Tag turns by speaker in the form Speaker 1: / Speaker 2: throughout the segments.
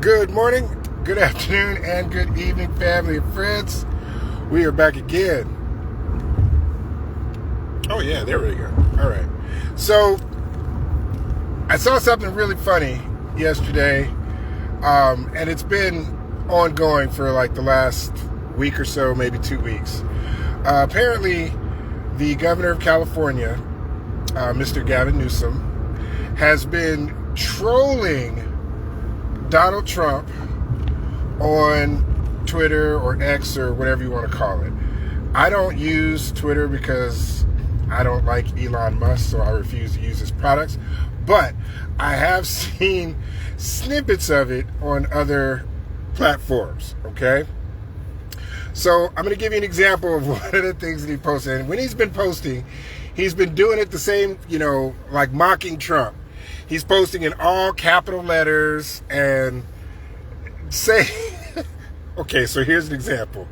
Speaker 1: Good morning, good afternoon, and good evening, family and friends. We are back again. Oh yeah, there we go. All right. So, I saw something really funny yesterday, and it's been ongoing for like the last week or so, maybe 2 weeks. Apparently, the governor of California, Mr. Gov Newsome, has been trolling Donald Trump on Twitter or X or whatever you want to call it. I don't use Twitter because I don't like Elon Musk, so I refuse to use his products. But I have seen snippets of it on other platforms, okay? So I'm going to give you an example of one of the things that he posted. And when he's been posting, he's been doing it the same, like mocking Trump. He's posting in all capital letters and say, okay, so here's an example.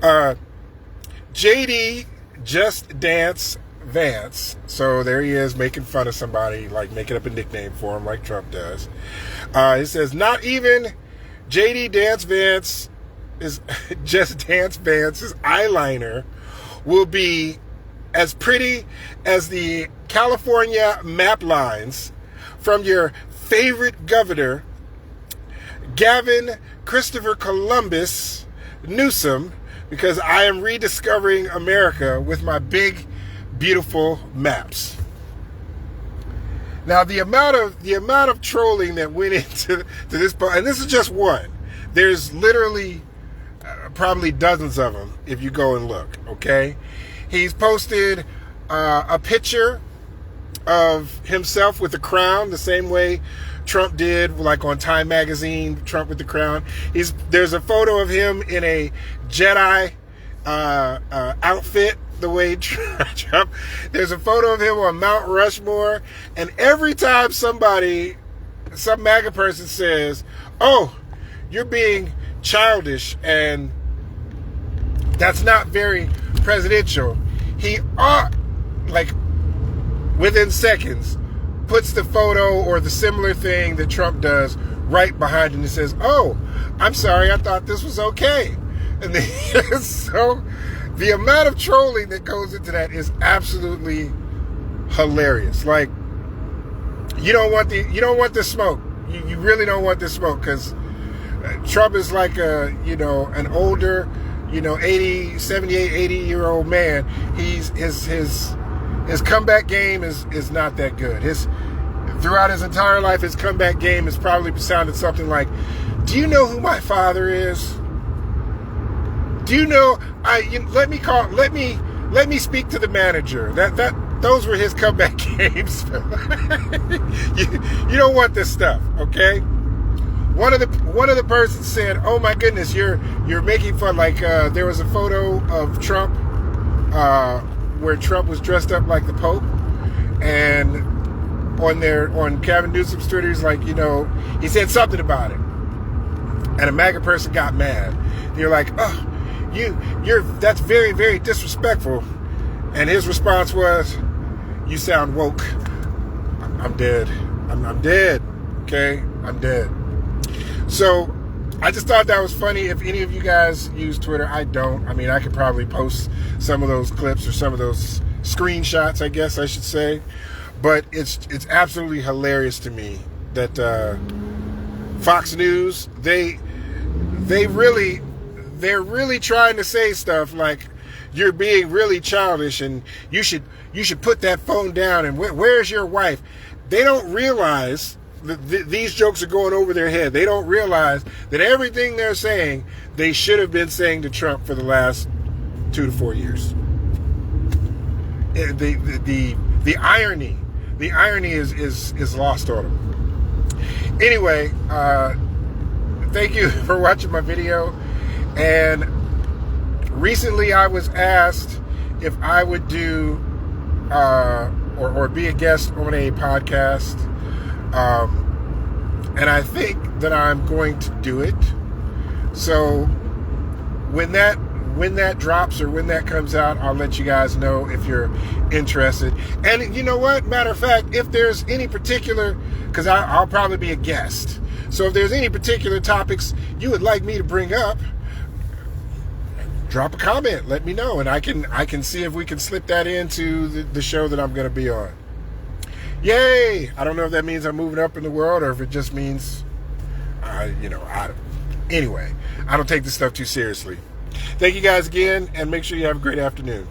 Speaker 1: JD Just Dance Vance. So there he is making fun of somebody, like making up a nickname for him like Trump does. It says, not even JD Dance Vance is Just Dance Vance's eyeliner will be as pretty as the California map lines from your favorite governor, Gavin Christopher Columbus Newsome, because I am rediscovering America with my big, beautiful maps. Now, the amount of trolling that went into this, and this is just one. There's literally probably dozens of them if you go and look. Okay, he's posted a picture of himself with a crown, the same way Trump did, like on Time magazine, Trump with the crown. There's a photo of him in a Jedi outfit, the way Trump. There's a photo of him on Mount Rushmore, and every time some MAGA person says, "Oh, you're being childish," and that's not very presidential, he within seconds, puts the photo or the similar thing that Trump does right behind him and says, "Oh, I'm sorry, I thought this was okay." And then, so the amount of trolling that goes into that is absolutely hilarious. Like, you don't want the smoke. You really don't want the smoke, because Trump is like an older, 78, 80-year-old man. His comeback game is not that good. Throughout his entire life, his comeback game has probably sounded something like, "Do you know who my father is? Do you know? Let me speak to the manager." Those were his comeback games. You don't want this stuff, okay? One of the persons said, "Oh my goodness, you're making fun." Like there was a photo of Trump where Trump was dressed up like the Pope, and on Gov Newsome's Twitter, he's like, he said something about it, and a MAGA person got mad. You're like, "Oh, that's very, very disrespectful," and his response was, "You sound woke." I'm dead. I'm dead. Okay, I'm dead. So I just thought that was funny. If any of you guys use Twitter, I don't. I mean, I could probably post some of those clips or some of those screenshots, I guess I should say. But it's absolutely hilarious to me that Fox News, they're really trying to say stuff like, "You're being really childish and you should put that phone down, and where's your wife?" They don't realize these jokes are going over their head. They don't realize that everything they're saying, they should have been saying to Trump for the last 2 to 4 years. The irony is lost on them. Anyway, thank you for watching my video. And recently I was asked if I would do or be a guest on a podcast. And I think that I'm going to do it. So when when that drops or when that comes out, I'll let you guys know if you're interested. And you know what? Matter of fact, if there's any particular, because I'll probably be a guest. So if there's any particular topics you would like me to bring up, drop a comment. Let me know, and I can see if we can slip that into the show that I'm going to be on. Yay! I don't know if that means I'm moving up in the world or if it just means, anyway, I don't take this stuff too seriously. Thank you guys again, and make sure you have a great afternoon.